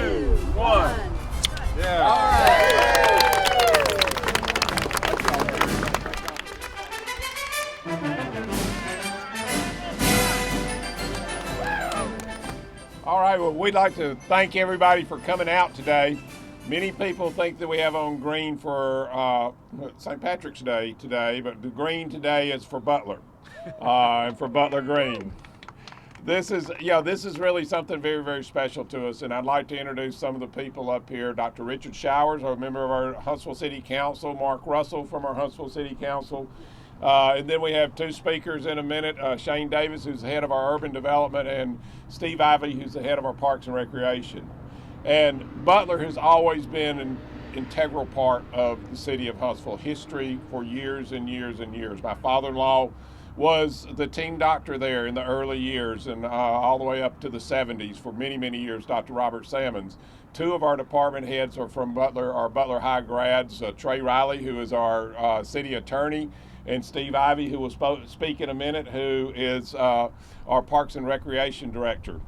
2, 1. Yeah. All right. All right, well, we'd like to thank everybody for coming out today. Many people think that we have on green for St. Patrick's Day today, but the green today is for Butler and for Butler Green. This is really something very, very special to us, and I'd like to introduce some of the people up here. Dr. Richard Showers, a member of our Huntsville City Council, Mark Russell from our Huntsville City Council, and then we have two speakers in a minute, Shane Davis, who's the head of our urban development, and Steve Ivey, who's the head of our parks and recreation. And Butler has always been an integral part of the city of Huntsville history for years and years and years. My father-in-law was the team doctor there in the early years and all the way up to the 70s for many, many years, Dr. Robert Salmons. Two of our department heads are from Butler, our Butler High grads, Trey Riley, who is our city attorney, and Steve Ivey, who will speak in a minute, who is our Parks and Recreation Director.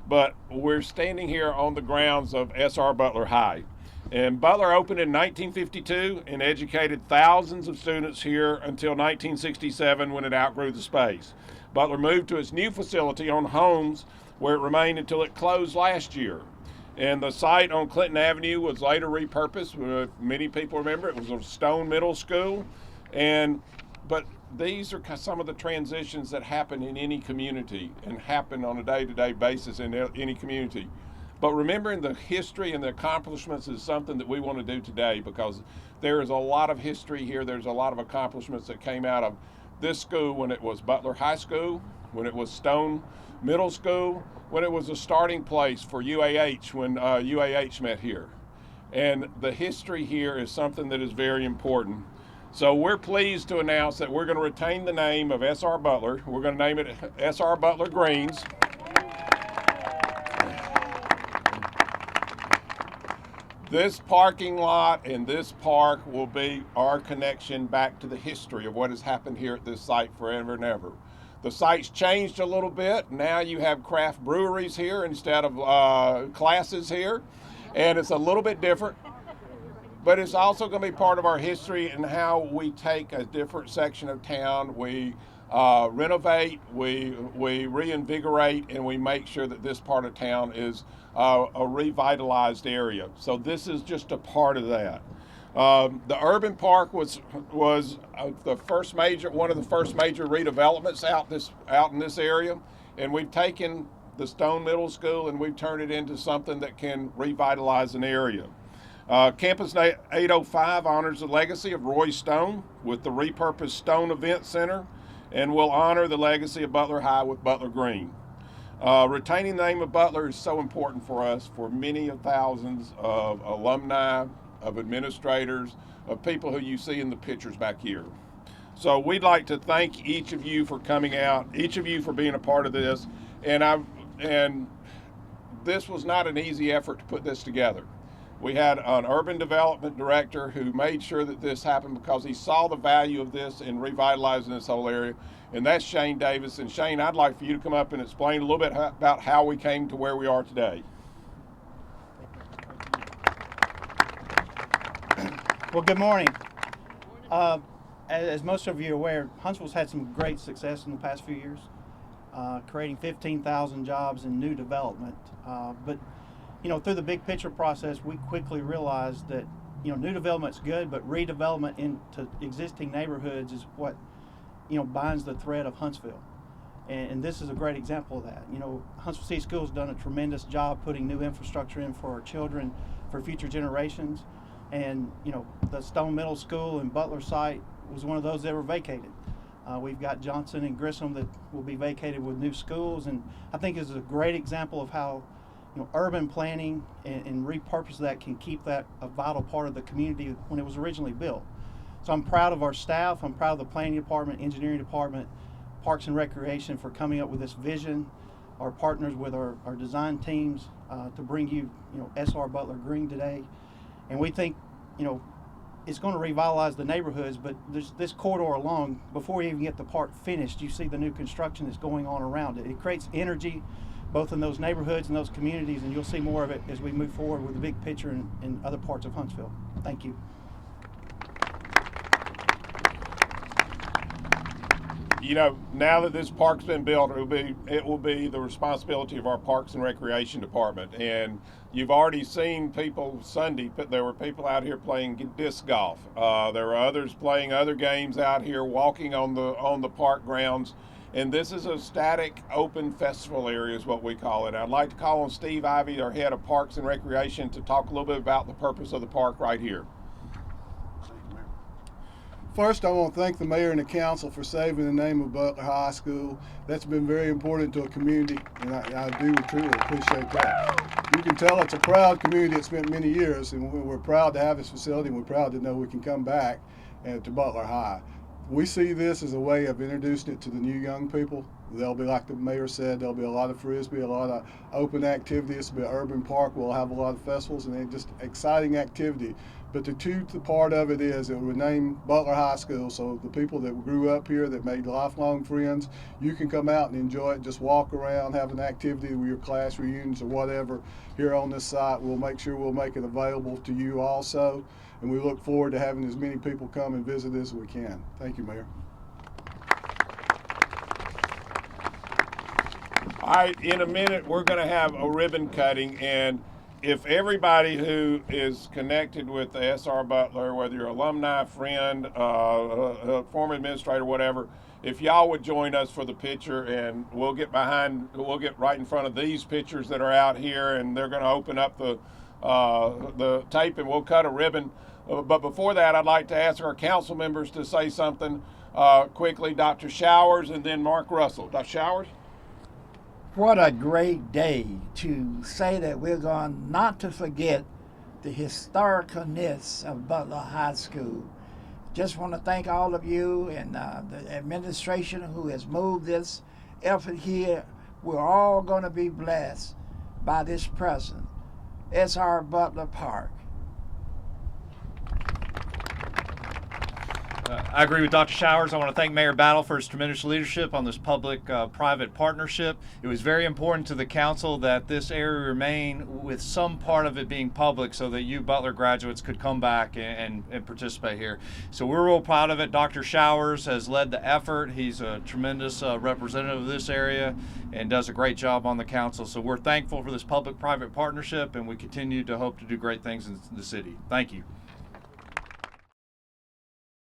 But we're standing here on the grounds of SR Butler High. And Butler opened in 1952 and educated thousands of students here until 1967 when it outgrew the space. Butler moved to its new facility on Holmes, where it remained until it closed last year. And the site on Clinton Avenue was later repurposed. Many people remember it was a stone middle school. But these are some of the transitions that happen in any community and happen on a day-to-day basis in any community. But remembering the history and the accomplishments is something that we want to do today, because there is a lot of history here. There's a lot of accomplishments that came out of this school when it was Butler High School, when it was Stone Middle School, when it was a starting place for UAH when UAH met here. And the history here is something that is very important. So we're pleased to announce that we're going to retain the name of SR Butler. We're going to name it SR Butler Greens. This parking lot and this park will be our connection back to the history of what has happened here at this site forever and ever. The site's changed a little bit. Now you have craft breweries here instead of classes here, and it's a little bit different. But it's also going to be part of our history and how we take a different section of town. We renovate, we reinvigorate, and we make sure that this part of town is a revitalized area. So this is just a part of that. The urban park was one of the first major redevelopments out in this area, and we've taken the Stone Middle School and we've turned it into something that can revitalize an area. Campus 805 honors the legacy of Roy Stone with the repurposed Stone Event Center, and will honor the legacy of Butler High with Butler Green. Retaining the name of Butler is so important for us, for many of thousands of alumni, of administrators, of people who you see in the pictures back here. So we'd like to thank each of you for coming out, each of you for being a part of this, and this was not an easy effort to put this together. We had an urban development director who made sure that this happened because he saw the value of this in revitalizing this whole area, and that's Shane Davis. And Shane, I'd like for you to come up and explain a little bit about how we came to where we are today. Well, good morning. As most of you are aware, Huntsville's had some great success in the past few years, creating 15,000 jobs in new development. But through the big picture process, we quickly realized that, new development's good, but redevelopment into existing neighborhoods is what, binds the thread of Huntsville. And this is a great example of that. Huntsville City Schools done a tremendous job putting new infrastructure in for our children, for future generations. And, the Stone Middle School and Butler site was one of those that were vacated. We've got Johnson and Grissom that will be vacated with new schools. And I think it's a great example of how urban planning and repurpose that can keep that a vital part of the community when it was originally built. So I'm proud of our staff. I'm proud of the planning department, engineering department, Parks and Recreation for coming up with this vision. Our partners with our design teams to bring you, SR Butler Green today. And we think, it's going to revitalize the neighborhoods, but there's this corridor along, before you even get the park finished, you see the new construction that's going on around it. It creates energy both in those neighborhoods and those communities, and you'll see more of it as we move forward with the big picture in other parts of Huntsville. Thank you. You know, now that this park's been built, it will be the responsibility of our Parks and Recreation Department. And you've already seen people Sunday, but there were people out here playing disc golf. There were others playing other games out here, walking on the park grounds. And this is a static, open festival area is what we call it. I'd like to call on Steve Ivey, our head of Parks and Recreation, to talk a little bit about the purpose of the park right here. First, I want to thank the mayor and the council for saving the name of Butler High School. That's been very important to a community, and I do truly appreciate that. You can tell it's a proud community. It's been many years, and we're proud to have this facility, and we're proud to know we can come back to Butler High. We see this as a way of introducing it to the new young people. There'll be, like the mayor said, there'll be a lot of frisbee, a lot of open activities. It'll be an urban park. We'll have a lot of festivals and just exciting activity. But the part of it is it would name Butler High School, so the people that grew up here, that made lifelong friends, you can come out and enjoy it, just walk around, have an activity with your class reunions or whatever here on this site. We'll make sure we'll make it available to you also, and we look forward to having as many people come and visit as we can. Thank you, Mayor. All right, in a minute, we're going to have a ribbon cutting, and if everybody who is connected with the SR Butler, whether you're alumni, friend, a former administrator, whatever, if y'all would join us for the picture, and we'll get right in front of these pictures that are out here, and they're going to open up the tape, and we'll cut a ribbon. But before that, I'd like to ask our council members to say something quickly. Dr. Showers, and then Mark Russell. Dr. Showers? What a great day to say that we're going not to forget the historicalness of Butler High School. Just want to thank all of you and the administration who has moved this effort here. We're all going to be blessed by this present. SR Butler Park. I agree with Dr. Showers. I want to thank Mayor Battle for his tremendous leadership on this public-private partnership. It was very important to the council that this area remain with some part of it being public so that you Butler graduates could come back and participate here. So we're real proud of it. Dr. Showers has led the effort. He's a tremendous representative of this area and does a great job on the council. So we're thankful for this public-private partnership, and we continue to hope to do great things in the city. Thank you.